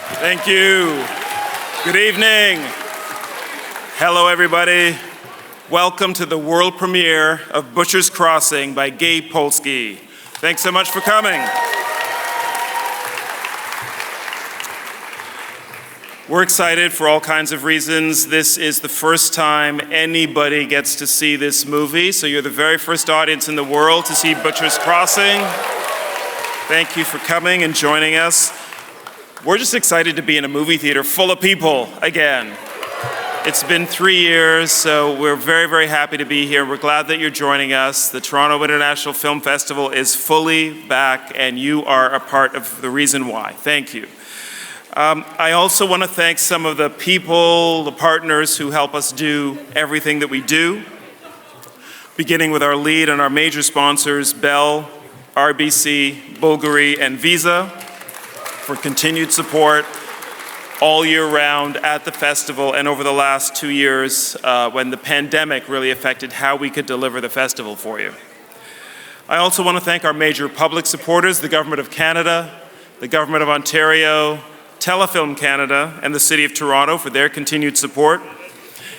Thank you. Good evening. Hello, everybody. Welcome to the world premiere of Butcher's Crossing by Gabe Polsky. Thanks so much for coming. We're excited for all kinds of reasons. This is the first time anybody gets to see this movie, so you're the very first audience in the world to see Butcher's Crossing. Thank you for coming and joining us. We're just excited to be in a movie theater full of people again. It's been 3 years, so we're very, very happy to be here. We're glad that you're joining us. The Toronto International Film Festival is fully back, and you are a part of the reason why. Thank you. I also want to thank some of the people, the partners who help us do everything that we do, beginning with our lead and our major sponsors, Bell, RBC, Bulgari, and Visa, for continued support all year round at the festival and over the last 2 years when the pandemic really affected how we could deliver the festival for you. I also want to thank our major public supporters, the Government of Canada, the Government of Ontario, Telefilm Canada, and the City of Toronto for their continued support.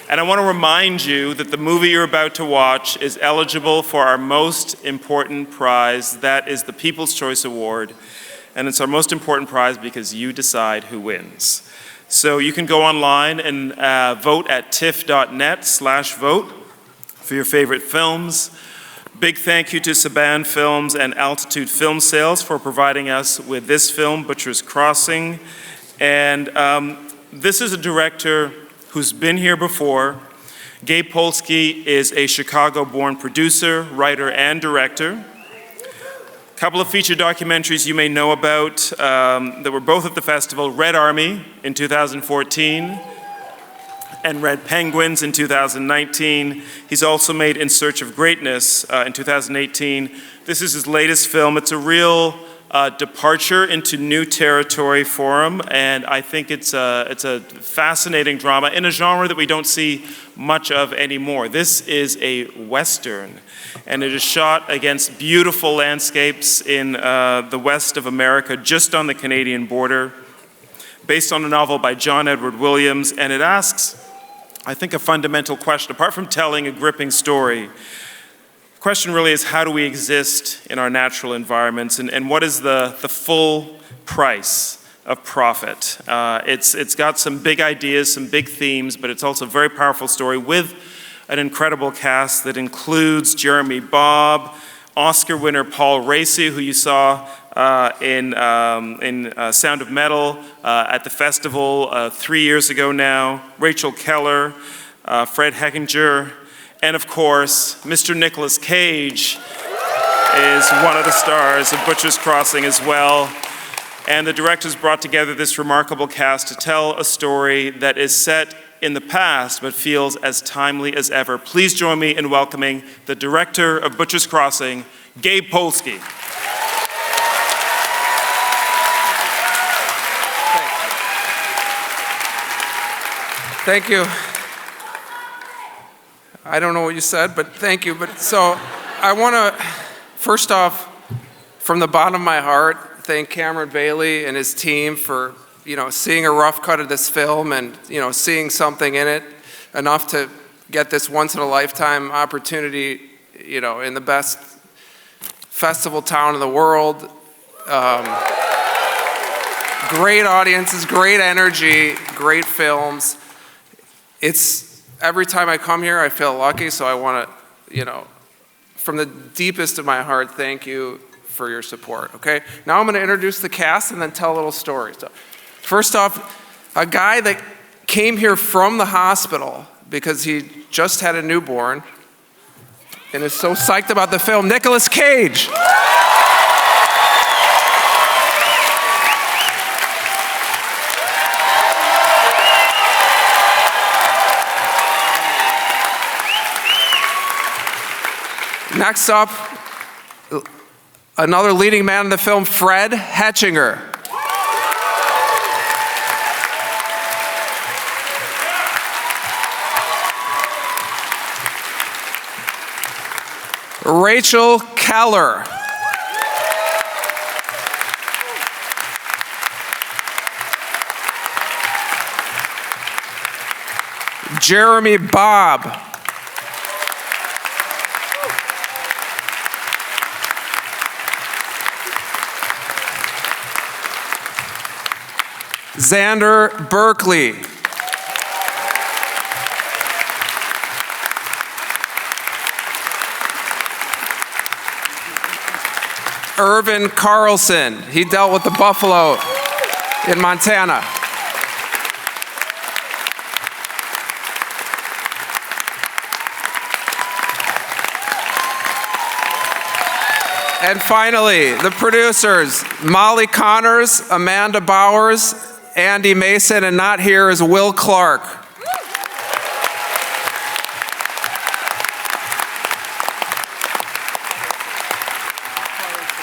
And I want to remind you that the movie you're about to watch is eligible for our most important prize. That is the People's Choice Award. And it's our most important prize because you decide who wins. So you can go online and vote at tiff.net/vote for your favorite films. Big thank you to Saban Films and Altitude Film Sales for providing us with this film, Butcher's Crossing. And this is a director who's been here before. Gabe Polsky is a Chicago-born producer, writer, and director. A couple of feature documentaries you may know about that were both at the festival: Red Army in 2014 and Red Penguins in 2019. He's also made In Search of Greatness in 2018. This is his latest film. It's a real departure into new territory for him, and I think it's a fascinating drama in a genre that we don't see much of anymore. This is a Western, and it is shot against beautiful landscapes in the west of America, just on the Canadian border, based on a novel by John Edward Williams, and it asks, I think, a fundamental question. Apart from telling a gripping story, the question really is, how do we exist in our natural environments, and what is the full price of profit? It's got some big ideas, some big themes, but it's also a very powerful story with an incredible cast that includes Jeremy Bobb, Oscar winner Paul Raci, who you saw in Sound of Metal at the festival 3 years ago now, Rachel Keller, Fred Hechinger, and of course, Mr. Nicolas Cage is one of the stars of Butcher's Crossing as well. And the directors brought together this remarkable cast to tell a story that is set in the past but feels as timely as ever. Please join me in welcoming the director of Butcher's Crossing, Gabe Polsky. Thank you. I don't know what you said, but thank you. But so I want to, first off, from the bottom of my heart, thank Cameron Bailey and his team for, seeing a rough cut of this film and, seeing something in it enough to get this once-in-a-lifetime opportunity, in the best festival town in the world. Great audiences, great energy, great films. Every time I come here, I feel lucky, so I want to, from the deepest of my heart, thank you for your support, okay? Now I'm going to introduce the cast and then tell a little story. So, first off, a guy that came here from the hospital because he just had a newborn and is so psyched about the film, Nicolas Cage. Next up, another leading man in the film, Fred Hechinger. Rachel Keller. Jeremy Bob. Xander Berkeley. Irvin Carlson. He dealt with the buffalo in Montana. And finally, the producers, Molly Connors, Amanda Bowers, Andy Mason, and not here is Will Clark.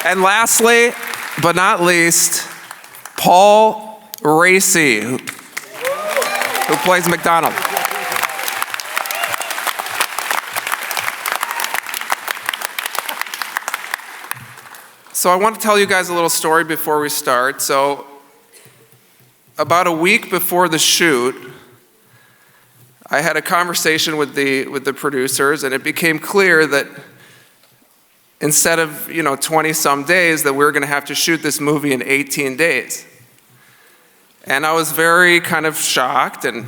And lastly, but not least, Paul Racy, who plays McDonald. So I want to tell you guys a little story before we start. So about a week before the shoot, I had a conversation with the producers, and it became clear that instead of 20 some days, that we were going to have to shoot this movie in 18 days. And I was very kind of shocked, and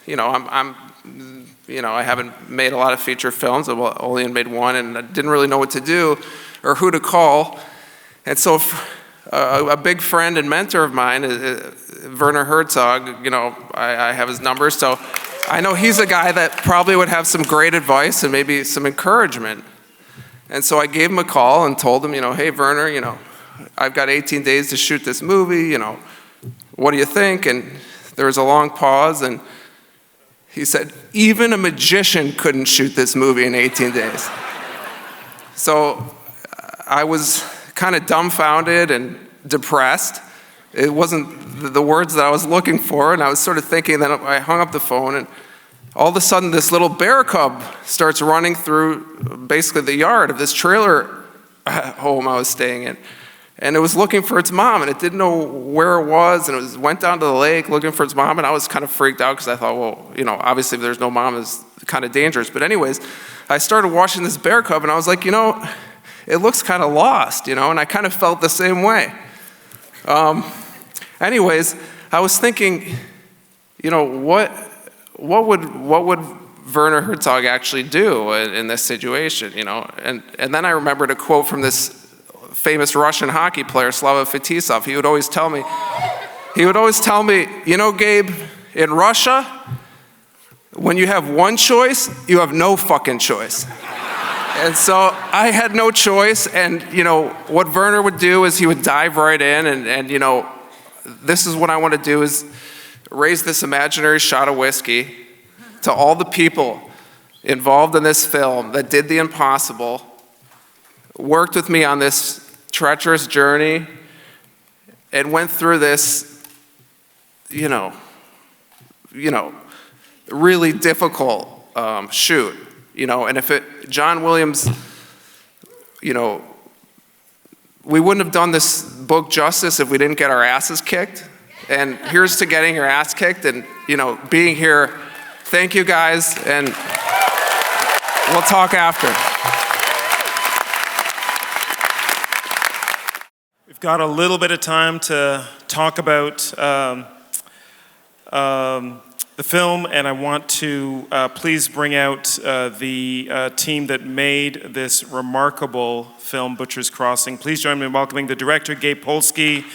I haven't made a lot of feature films. I've only made one, and I didn't really know what to do or who to call. And so a big friend and mentor of mine, Werner Herzog, I have his number, so I know he's a guy that probably would have some great advice and maybe some encouragement. And so I gave him a call and told him, hey, Werner, I've got 18 days to shoot this movie, what do you think? And there was a long pause, and he said, even a magician couldn't shoot this movie in 18 days. So I was kind of dumbfounded and depressed. It wasn't the words that I was looking for, and I was sort of thinking, then I hung up the phone, and all of a sudden this little bear cub starts running through basically the yard of this trailer home I was staying in. And it was looking for its mom, and it didn't know where it was, and it went down to the lake looking for its mom, and I was kind of freaked out because I thought, well, obviously if there's no mom, it's kind of dangerous. But anyways, I started watching this bear cub, and I was like, it looks kind of lost, and I kind of felt the same way. Anyways, I was thinking, what would Werner Herzog actually do in this situation, And then I remembered a quote from this famous Russian hockey player, Slava Fetisov. He would always tell me, Gabe, in Russia, when you have one choice, you have no fucking choice. And so I had no choice, and what Werner would do is he would dive right in, and this is what I want to do, is raise this imaginary shot of whiskey to all the people involved in this film that did the impossible, worked with me on this treacherous journey, and went through this, really difficult shoot. And if John Williams, we wouldn't have done this book justice if we didn't get our asses kicked. And here's to getting your ass kicked and, being here. Thank you guys, and we'll talk after. We've got a little bit of time to talk about the film, and I want to please bring out the team that made this remarkable film, Butcher's Crossing. Please join me in welcoming the director, Gabe Polsky,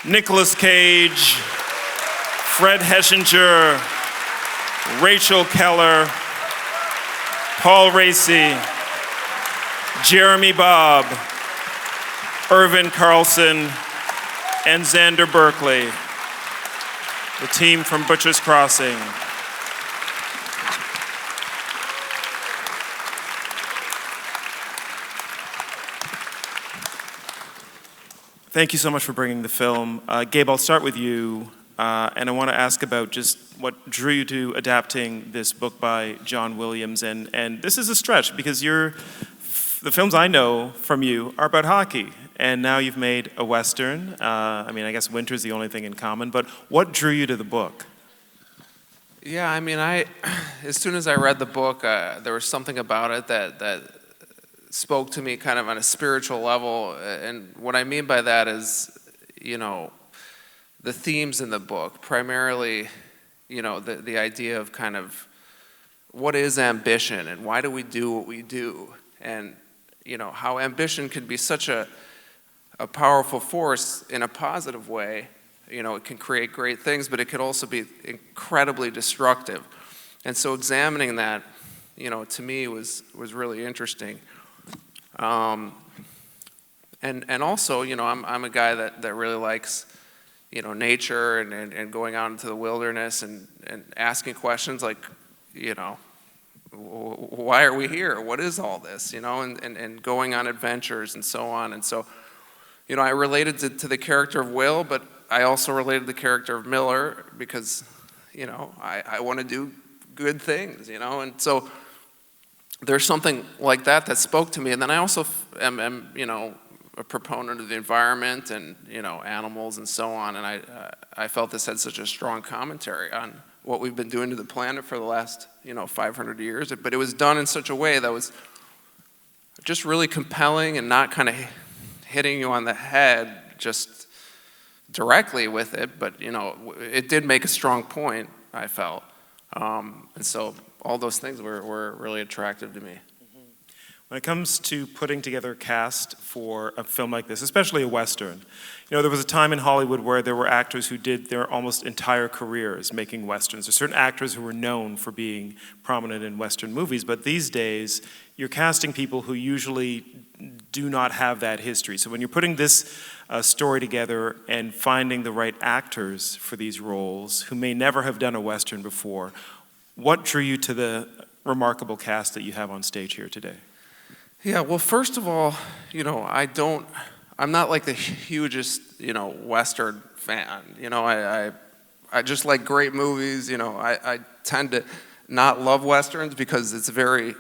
Nicolas Cage, Fred Hechinger, Rachel Keller, Paul Racy, Jeremy Bob, Irvin Carlson, and Xander Berkeley, the team from Butcher's Crossing. Thank you so much for bringing the film. Gabe, I'll start with you, and I want to ask about just what drew you to adapting this book by John Williams. And this is a stretch, because the films I know from you are about hockey, and now you've made a Western. I guess winter's the only thing in common, but what drew you to the book? Yeah, I mean, as soon as I read the book, there was something about it that spoke to me kind of on a spiritual level. And what I mean by that is, the themes in the book, primarily, the idea of kind of what is ambition and why do we do what we do? And, how ambition can be such a powerful force in a positive way. It can create great things, but it can also be incredibly destructive. And so examining that, to me was really interesting. And also, I'm a guy that really likes, nature and going out into the wilderness and asking questions like, why are we here? What is all this? And going on adventures and so on. And so, I related to the character of Will, but I also related to the character of Miller because, I want to do good things, and so there's something like that spoke to me. And then I also am a proponent of the environment and, animals and so on, and I felt this had such a strong commentary on what we've been doing to the planet for the last, 500 years, but it was done in such a way that was just really compelling and not kind of hitting you on the head just directly with it, but it did make a strong point, I felt. And so all those things were really attractive to me. When it comes to putting together a cast for a film like this, especially a Western, there was a time in Hollywood where there were actors who did their almost entire careers making Westerns. There's certain actors who were known for being prominent in Western movies, but these days, you're casting people who usually do not have that history. So when you're putting this story together and finding the right actors for these roles who may never have done a Western before, what drew you to the remarkable cast that you have on stage here today? Yeah, well, first of all, I'm not like the hugest, Western fan. I just like great movies. I tend to not love Westerns because it's very,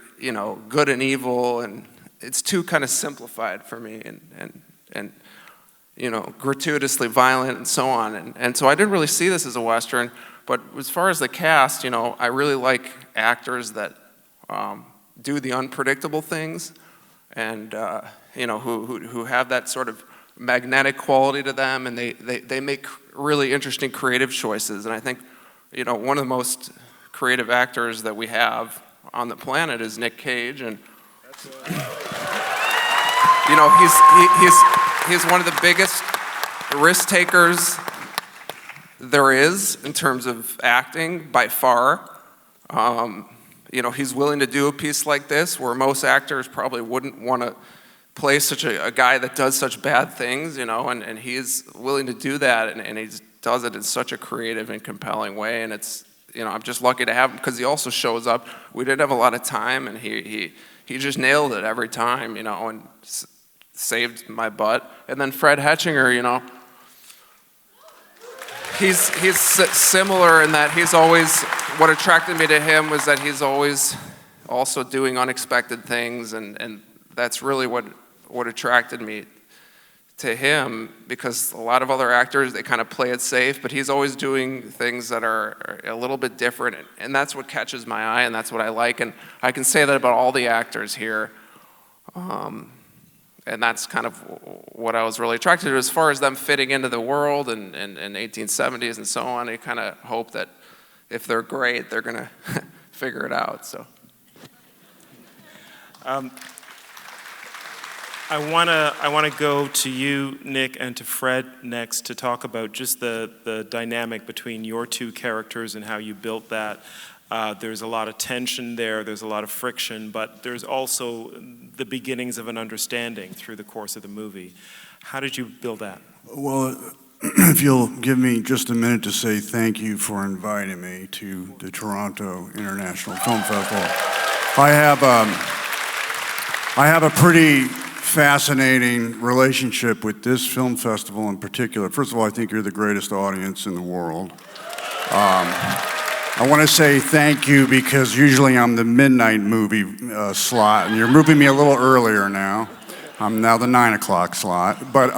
good and evil, and it's too kind of simplified for me, and gratuitously violent and so on. And so I didn't really see this as a Western, but as far as the cast, I really like actors that do the unpredictable things, and who have that sort of magnetic quality to them, and they make really interesting creative choices. And I think one of the most creative actors that we have on the planet is Nick Cage, and he's one of the biggest risk takers there is in terms of acting by far. He's willing to do a piece like this where most actors probably wouldn't want to play such a guy that does such bad things, and he's willing to do that, and he does it in such a creative and compelling way, and it's, I'm just lucky to have him because he also shows up. We didn't have a lot of time, and he just nailed it every time, and saved my butt. And then Fred Hechinger, he's similar in that he's always, what attracted me to him was that he's always also doing unexpected things, and that's really what attracted me to him, because a lot of other actors, they kind of play it safe, but he's always doing things that are a little bit different, and that's what catches my eye, and that's what I like, and I can say that about all the actors here. And that's kind of what I was really attracted to. As far as them fitting into the world and 1870s and so on, I kind of hope that if they're great, they're going to figure it out. So, I want to go to you, Nick, and to Fred next to talk about just the dynamic between your two characters and how you built that. There's a lot of tension there, there's a lot of friction, but there's also the beginnings of an understanding through the course of the movie. How did you build that? Well, if you'll give me just a minute to say thank you for inviting me to the Toronto International Film Festival. I have a pretty fascinating relationship with this film festival in particular. First of all, I think you're the greatest audience in the world. I want to say thank you because usually I'm the midnight movie slot, and you're moving me a little earlier now. I'm now the 9 o'clock slot. But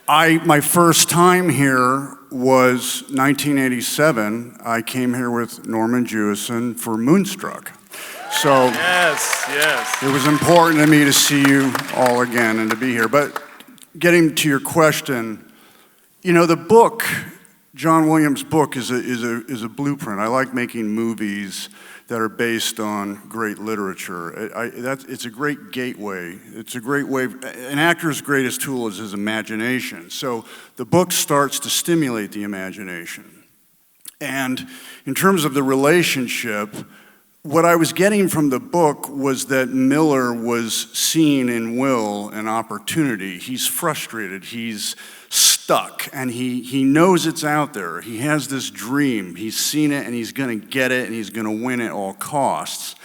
my first time here, was 1987. I came here with Norman Jewison for Moonstruck. So Yes. it was important to me to see you all again and to be here. But getting to your question, you know, the book, John Williams' book is a blueprint. I like making movies that are based on great literature. It's a great gateway. It's a great way. An actor's greatest tool is his imagination. So the book starts to stimulate the imagination. And in terms of the relationship, what I was getting from the book was that Miller was seeing in Will an opportunity. He's frustrated, he's stuck, and he knows it's out there. He has this dream, he's seen it, and he's gonna get it, and he's gonna win at all costs,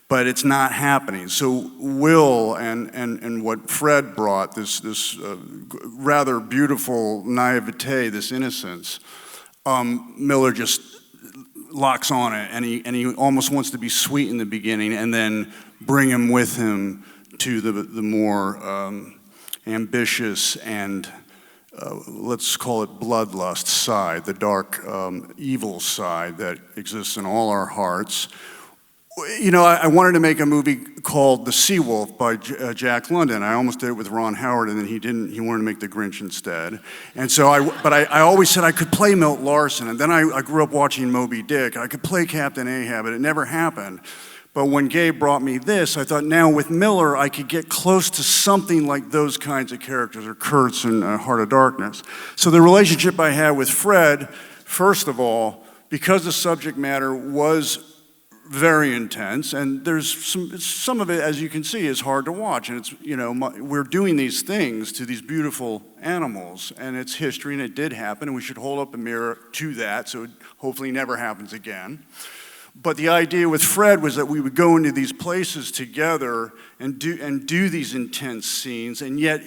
but it's not happening. So Will and what Fred brought, this rather beautiful naivete, this innocence, Miller just locks on it, and he almost wants to be sweet in the beginning and then bring him with him to the more ambitious and let's call it bloodlust side, the dark evil side that exists in all our hearts. You know, I wanted to make a movie called The Seawolf by Jack London. I almost did it with Ron Howard, and then he didn't. He wanted to make The Grinch instead. And so I always said I could play Milt Larson. And then I grew up watching Moby Dick. I could play Captain Ahab, but it never happened. But when Gabe brought me this, I thought now with Miller, I could get close to something like those kinds of characters, or Kurtz and Heart of Darkness. So the relationship I had with Fred, first of all, because the subject matter was very intense, and there's some of it, as you can see, is hard to watch, and it's, you know, we're doing these things to these beautiful animals, and it's history, and it did happen, and we should hold up a mirror to that, so it hopefully never happens again. But the idea with Fred was that we would go into these places together and do these intense scenes, and yet,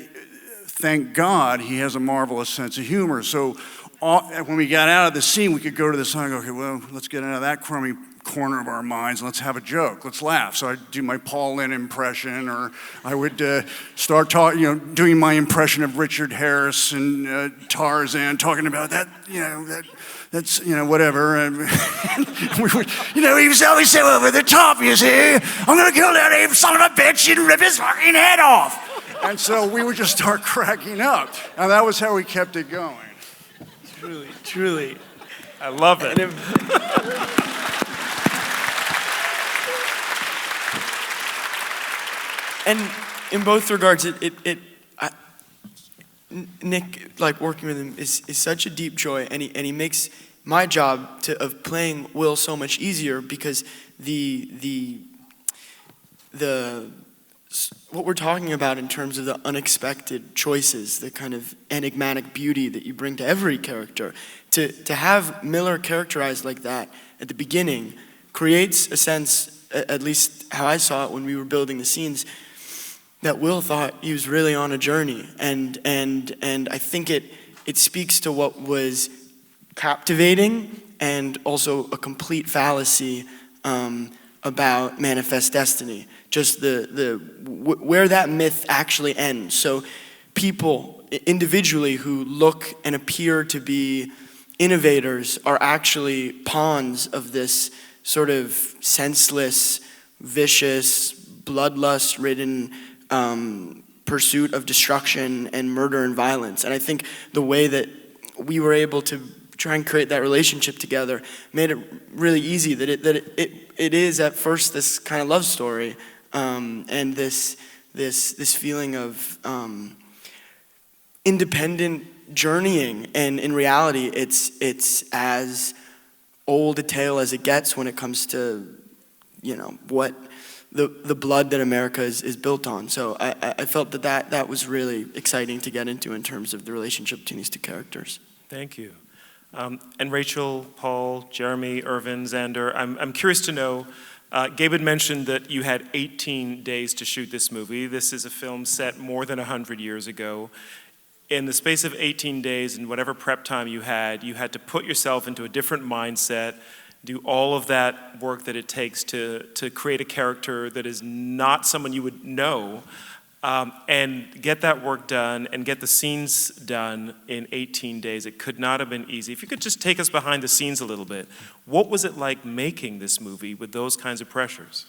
thank God, he has a marvelous sense of humor. So when we got out of the scene, we could go to the side and go, okay, well, let's get out of that crummy corner of our minds, let's have a joke, let's laugh. So I'd do my Paul Lynde impression, or I would start doing my impression of Richard Harris and Tarzan, talking about that, that's whatever. And we would, he was always so over the top, you see. I'm gonna kill that ape son of a bitch and rip his fucking head off. And so we would just start cracking up, and that was how we kept it going. Truly, I love it. And in both regards, Nick, like working with him, is such a deep joy, and he makes my job of playing Will so much easier, because what we're talking about in terms of the unexpected choices, the kind of enigmatic beauty that you bring to every character, to have Miller characterized like that at the beginning creates a sense, at least how I saw it when we were building the scenes, that Will thought he was really on a journey, and I think it speaks to what was captivating and also a complete fallacy about manifest destiny, just where that myth actually ends. So people individually who look and appear to be innovators are actually pawns of this sort of senseless, vicious, bloodlust-ridden pursuit of destruction and murder and violence. And I think the way that we were able to try and create that relationship together made it really easy, that it is at first this kind of love story, and this feeling of independent journeying. And in reality, it's as old a tale as it gets when it comes to what the blood that America is built on. So I felt that was really exciting to get into in terms of the relationship between these two characters. Thank you. And Rachel, Paul, Jeremy, Irvin, Xander, I'm curious to know, Gabe had mentioned that you had 18 days to shoot this movie. This is a film set more than 100 years ago. In the space of 18 days and whatever prep time you had to put yourself into a different mindset, do all of that work that it takes to create a character that is not someone you would know. and get that work done and get the scenes done in 18 days. It could not have been easy. If you could just take us behind the scenes a little bit, what was it like making this movie with those kinds of pressures?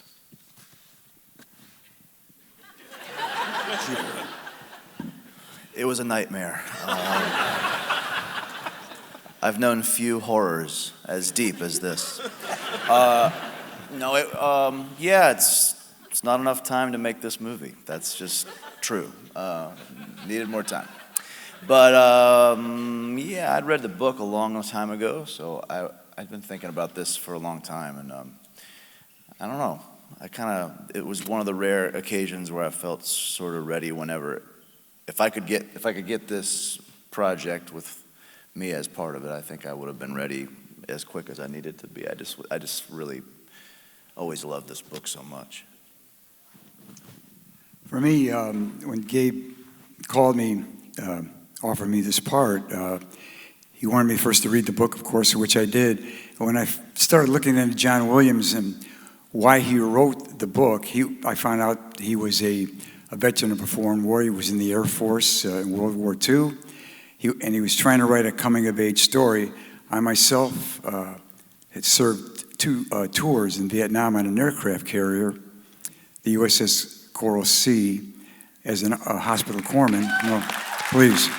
It was a nightmare. I've known few horrors as deep as this. It's not enough time to make this movie. That's just true. Needed more time. But I'd read the book a long time ago, so I'd been thinking about this for a long time, and I don't know. It was one of the rare occasions where I felt sort of ready whenever. If I could get this project with me as part of it, I think I would have been ready as quick as I needed to be. I just really always loved this book so much. For me, when Gabe called me, offered me this part, he wanted me first to read the book, of course, which I did. And when I started looking into John Williams and why he wrote the book, I found out he was a veteran of a foreign war. He was in the Air Force in World War II, and he was trying to write a coming-of-age story. I myself had served 2 tours in Vietnam on an aircraft carrier, the USS Coral Sea, as a hospital corpsman. No, please,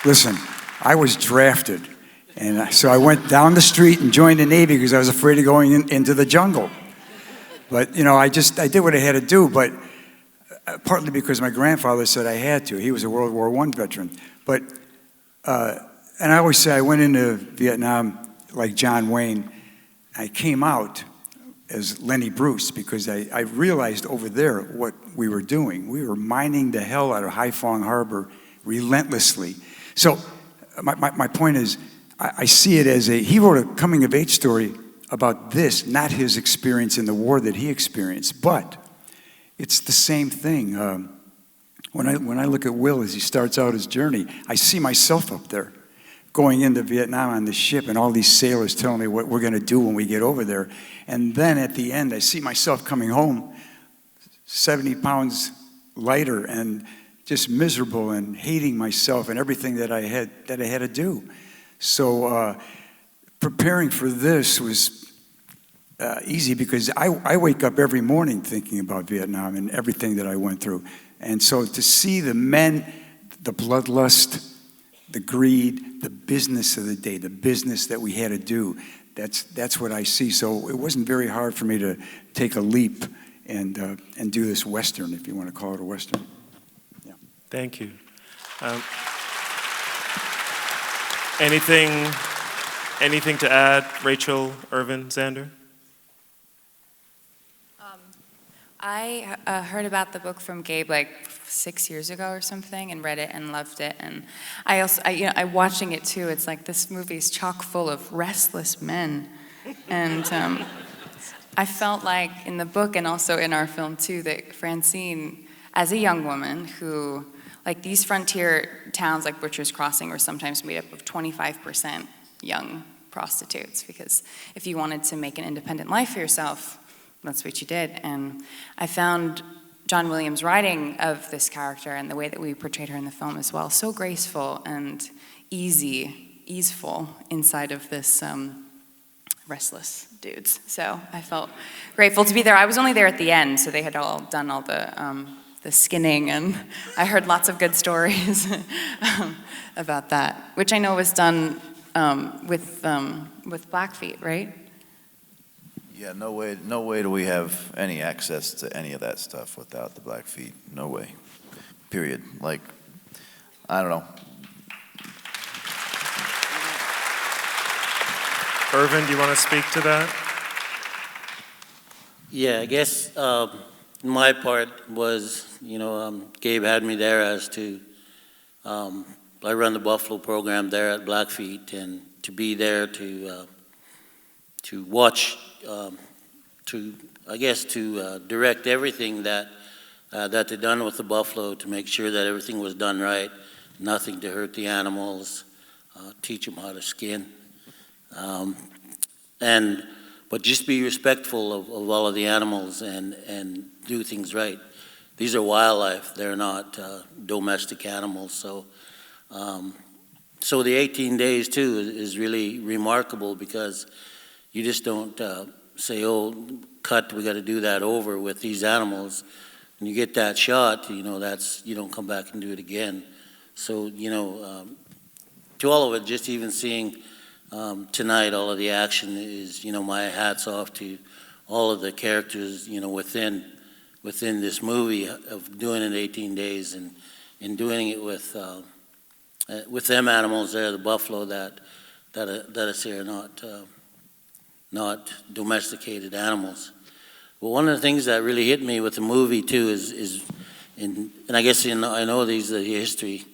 listen, I was drafted, and so I went down the street and joined the Navy because I was afraid of going into the jungle. But, I did what I had to do, but partly because my grandfather said I had to. He was a World War I veteran. But, and I always say I went into Vietnam like John Wayne. I came out as Lenny Bruce because I realized over there what we were doing. We were mining the hell out of Haiphong Harbor relentlessly. So my point is, I see it as he wrote a coming-of-age story about this, not his experience in the war that he experienced, but it's the same thing. When I look at Will as he starts out his journey, I see myself up there going into Vietnam on the ship and all these sailors telling me what we're going to do when we get over there. And then at the end, I see myself coming home 70 pounds lighter and just miserable and hating myself and everything that I had to do. So preparing for this was easy because I wake up every morning thinking about Vietnam and everything that I went through. And so to see the men, the bloodlust, the greed, the business of the day, the business that we had to do, that's what I see. So it wasn't very hard for me to take a leap and do this Western, if you want to call it a Western. Yeah. Thank you. Anything to add, Rachel, Irvin, Xander? I heard about the book from Gabe like 6 years ago or something, and read it and loved it. And I watching it too. It's like this movie's chock full of restless men, and I felt like in the book and also in our film too that Francine, as a young woman who, like these frontier towns like Butcher's Crossing were sometimes made up of 25% young prostitutes, because if you wanted to make an independent life for yourself, that's what you did. And I found John Williams' writing of this character and the way that we portrayed her in the film as well so graceful and easeful inside of this restless dudes. So I felt grateful to be there. I was only there at the end, so they had all done all the skinning, and I heard lots of good stories about that, which I know was done with Blackfeet, right? Yeah, no way do we have any access to any of that stuff without the Blackfeet. No way. Period. Like, I don't know. Irvin, do you want to speak to that? Yeah, I guess my part was, Gabe had me there as to, I run the Buffalo program there at Blackfeet, and to be there to watch, to direct everything that they done with the buffalo, to make sure that everything was done right, nothing to hurt the animals, teach them how to skin, but just be respectful of all of the animals and do things right. these are wildlife. They're not domestic animals. So, so the 18 days too is really remarkable because you just don't say, "Oh, cut, we got to do that over with these animals." When you get that shot, you know, you don't come back and do it again. So, you know, to all of it, just even seeing tonight, all of the action is, you know, my hat's off to all of the characters, you know, within this movie of doing it in 18 days and doing it with them animals there, the buffalo that I say are not domesticated animals. But one of the things that really hit me with the movie too is and I guess I know these are the history,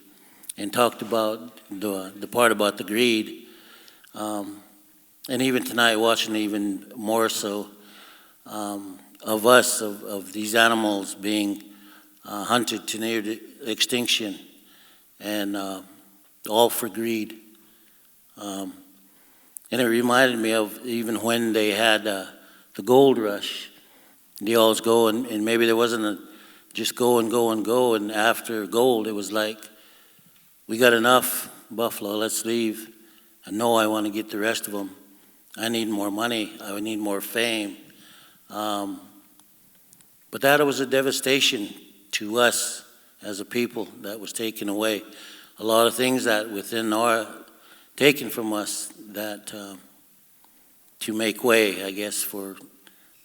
and talked about the part about the greed, and even tonight watching even more so of us, of these animals being hunted to near extinction, and all for greed. And it reminded me of even when they had the gold rush. They always go, and maybe there wasn't a just go and go and go, and after gold, it was like, we got enough buffalo, let's leave. I know I want to get the rest of them. I need more money, I need more fame. But that was a devastation to us as a people that was taken away. A lot of things that taken from us that to make way, I guess, for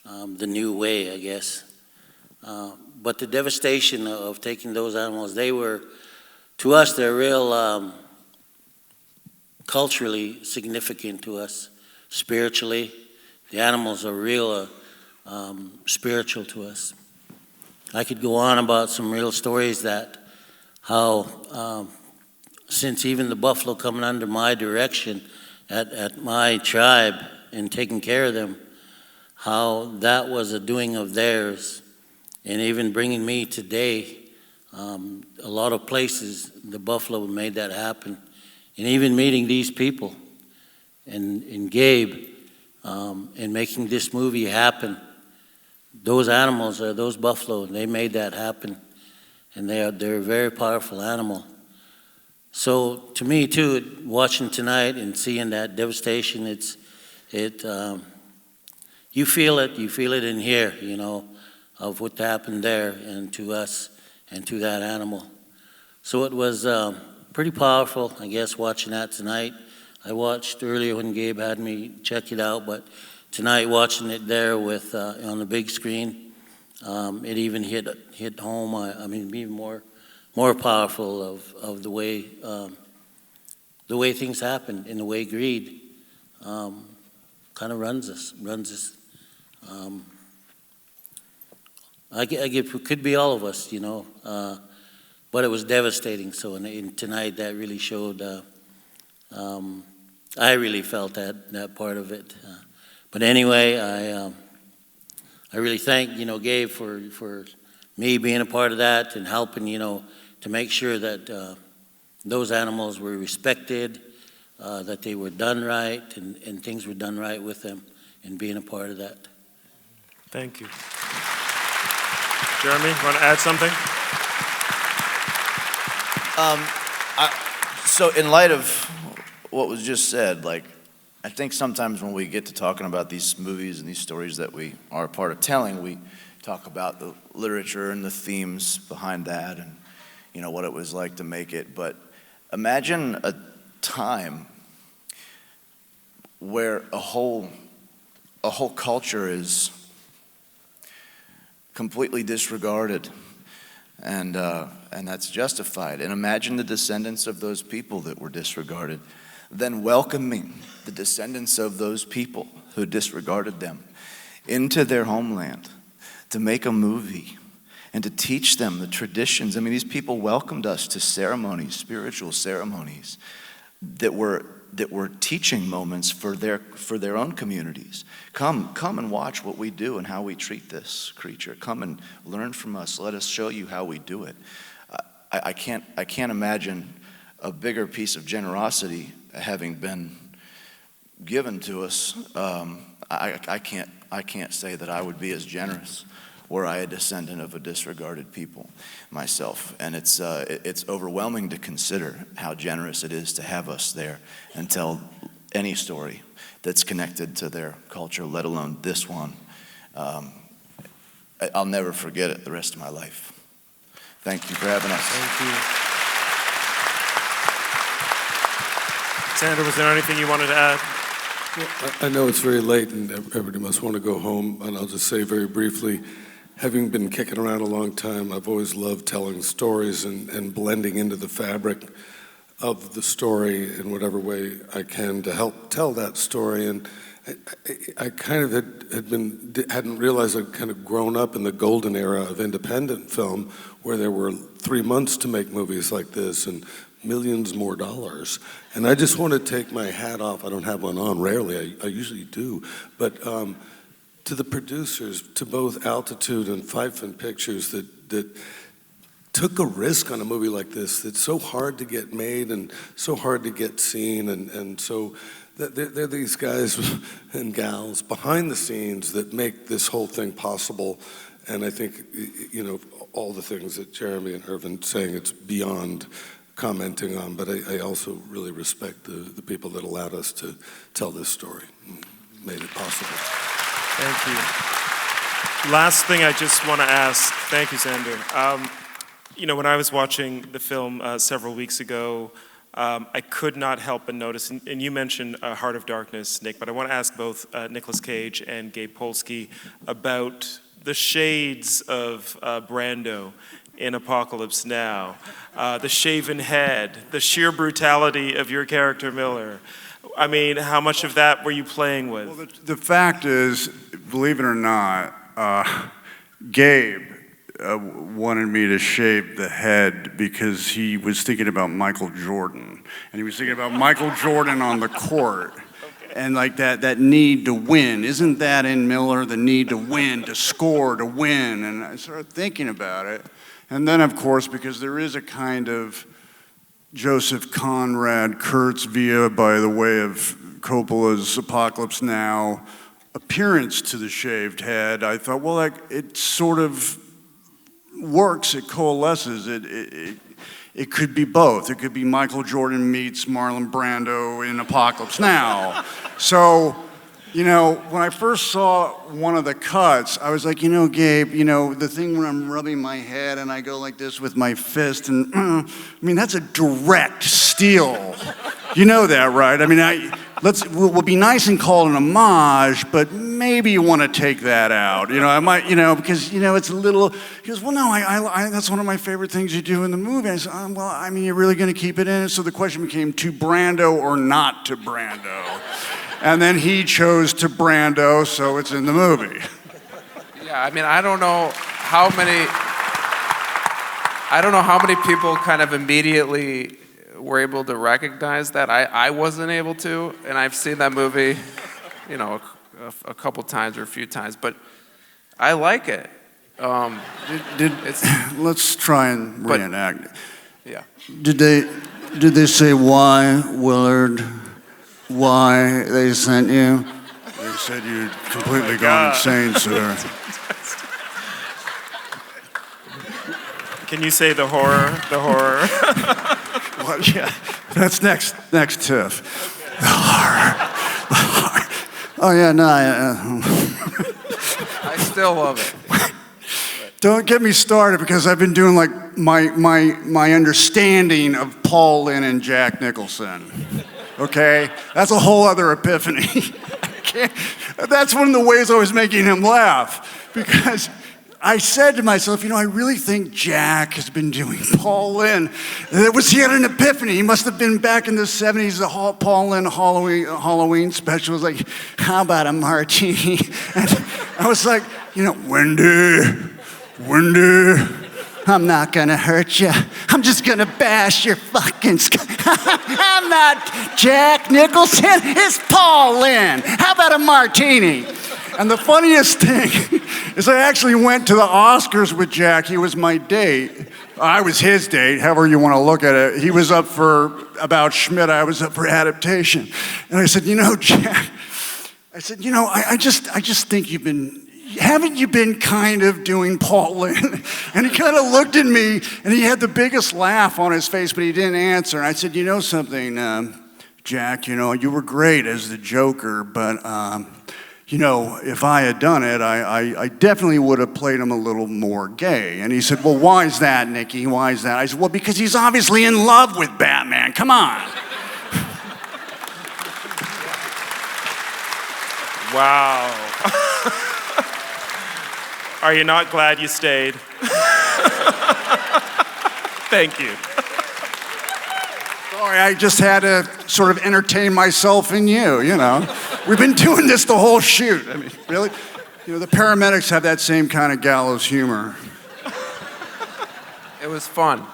the new way, I guess. But the devastation of taking those animals, they were, to us, they're real culturally significant to us, spiritually. The animals are real spiritual to us. I could go on about some real stories that how since even the buffalo coming under my direction at my tribe and taking care of them, how that was a doing of theirs. And even bringing me today, a lot of places, the buffalo made that happen. And even meeting these people and Gabe and making this movie happen, those animals, those buffalo, they made that happen. And they're a very powerful animal. So to me too, watching tonight and seeing that devastation, you feel it in here, you know, of what happened there and to us and to that animal. So it was pretty powerful, I guess, watching that tonight. I watched earlier when Gabe had me check it out, but tonight watching it there with on the big screen, it even hit home. I mean, even more powerful of the way things happen and the way greed kind of runs us. It could be all of us, you know, but it was devastating. So in tonight, that really showed. I really felt that part of it. But anyway, I really thank Gabe for me being a part of that and helping to make sure that those animals were respected, that they were done right, and things were done right with them, and being a part of that. Thank you. Jeremy, want to add something? So in light of what was just said, I think sometimes when we get to talking about these movies and these stories that we are a part of telling, we talk about the literature and the themes behind that and, what it was like to make it. But imagine a time where a whole culture is completely disregarded, and that's justified. And imagine the descendants of those people that were disregarded, then welcoming the descendants of those people who disregarded them into their homeland to make a movie and to teach them the traditions. I mean, these people welcomed us to ceremonies, spiritual ceremonies that were teaching moments for their own communities. Come and watch what we do and how we treat this creature. Come and learn from us. Let us show you how we do it. I can't imagine a bigger piece of generosity having been given to us. I can't say that I would be as generous were I a descendant of a disregarded people myself. And it's overwhelming to consider how generous it is to have us there and tell any story that's connected to their culture, let alone this one. I'll never forget it the rest of my life. Thank you for having us. Thank you. Sandra, was there anything you wanted to add? I know it's very late and everybody must want to go home, and I'll just say very briefly, having been kicking around a long time, I've always loved telling stories and blending into the fabric of the story in whatever way I can to help tell that story. And I kind of hadn't realized I'd kind of grown up in the golden era of independent film, where there were 3 months to make movies like this and millions more dollars. And I just want to take my hat off. I don't have one on, rarely, I usually do. But to the producers, to both Altitude and Fife and Pictures that took a risk on a movie like this that's so hard to get made and so hard to get seen. And so they're these guys and gals behind the scenes that make this whole thing possible. And I think, you know, all the things that Jeremy and Irvin saying, it's beyond commenting on, but I also really respect the people that allowed us to tell this story and made it possible. Thank you. Last thing I just want to ask, thank you, Xander. You know, when I was watching the film several weeks ago, I could not help but notice, and you mentioned Heart of Darkness, Nick, but I want to ask both Nicolas Cage and Gabe Polsky about the shades of Brando in Apocalypse Now, the shaven head, the sheer brutality of your character Miller. I mean, how much of that were you playing with? Well, the fact is, believe it or not, Gabe wanted me to shave the head because he was thinking about Michael Jordan. And he was thinking about Michael Jordan on the court. And like that need to win. Isn't that in Miller, the need to win, to score, to win? And I started thinking about it. And then, of course, because there is a kind of Joseph Conrad Kurtz via, by the way of Coppola's Apocalypse Now, appearance to the shaved head, I thought, well, like, it sort of works, it coalesces, it could be both. It could be Michael Jordan meets Marlon Brando in Apocalypse Now. So, you know, when I first saw one of the cuts, I was like, you know, Gabe, you know, the thing when I'm rubbing my head and I go like this with my fist, and I mean, that's a direct steal. You know that, right? I mean, we'll be nice and call it an homage, but maybe you want to take that out. You know, I might, you know, because, you know, it's a little, he goes, well, no, I that's one of my favorite things you do in the movie. I said, well, I mean, you're really going to keep it in? So the question became, to Brando or not to Brando? And then he chose to Brando, so it's in the movie. Yeah, I mean, I don't know how many people kind of immediately were able to recognize that. I wasn't able to, and I've seen that movie, you know, a couple times or a few times, but I like it. Let's try and reenact. Yeah. Did they say why, Willard? Why they sent you? They said you'd completely gone insane, sir. Can you say the horror? The horror. Well, yeah, that's next TIFF. The horror. Oh yeah, no. I still love it. Don't get me started because I've been doing like my understanding of Paul Lynde and Jack Nicholson. Okay, that's a whole other epiphany. That's one of the ways I was making him laugh, because I said to myself, you know, I really think Jack has been doing Paul Lynde. He had an epiphany. He must have been back in the 70s, the Paul Lynde Halloween special was like, how about a martini? And I was like, you know, Wendy, I'm not gonna hurt you. I'm just gonna bash your fucking I'm not Jack Nicholson, it's Paul Lynde. How about a martini? And the funniest thing is I actually went to the Oscars with Jack. He was my date. I was his date, however you want to look at it. He was up for About Schmidt, I was up for Adaptation. And I said, you know, Jack, I said, you know, I just think you've been haven't you been kind of doing Paul Lynde? And he kind of looked at me, and he had the biggest laugh on his face, but he didn't answer. And I said, you know something, Jack, you know, you were great as the Joker, but, you know, if I had done it, I definitely would have played him a little more gay. And he said, well, why is that, Nicky? Why is that? I said, well, because he's obviously in love with Batman. Come on. Wow. Are you not glad you stayed? Thank you. Sorry, I just had to sort of entertain myself and you know. We've been doing this the whole shoot. I mean, really? You know, the paramedics have that same kind of gallows humor. It was fun.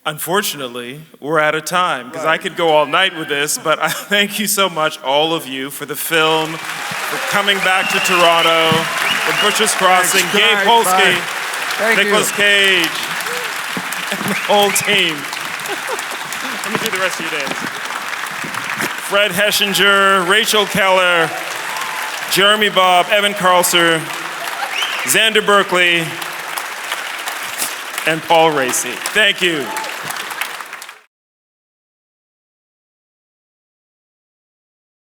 Unfortunately, we're out of time, because I could go all night with this, but I thank you so much, all of you, for the film, for coming back to Toronto, for Butcher's Crossing, Gabe Polsky, Nicolas Cage, and the whole team. Let me do the rest of your names. Fred Hechinger, Rachel Keller, Jeremy Bob, Evan Carlser, Xander Berkeley, and Paul Racy. Thank you.